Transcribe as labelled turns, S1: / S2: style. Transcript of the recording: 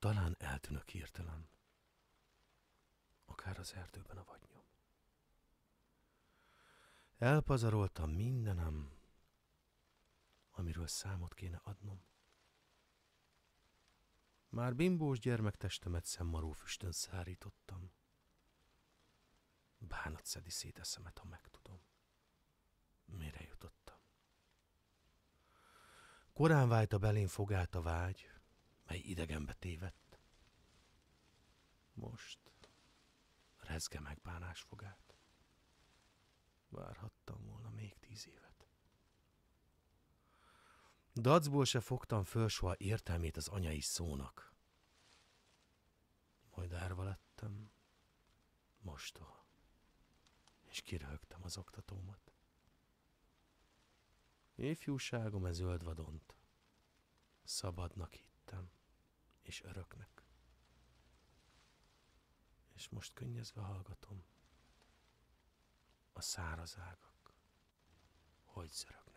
S1: Talán eltűnök hirtelen, akár az erdőben a vadnyom. Elpazaroltam mindenem, amiről számot kéne adnom. Már bimbós gyermektestemet szemmarófüstön szárítottam. Bánat szedi szét eszemet, ha megtudom, mire jutottam. Korán vájta belém fogát a vágy, mely idegenbe tévedt. Most rezge megbánás fogát. Várhattam volna még 10 évet. Dacból se fogtam föl soha értelmét az anyai szónak. Majd árva lettem, mostoha, és kiröhögtem az oktatómat. Ifjúságom e zöld vadont, szabadnak hittem, és öröknek. És most könnyezve hallgatom a száraz ágak, hogy zörögnek.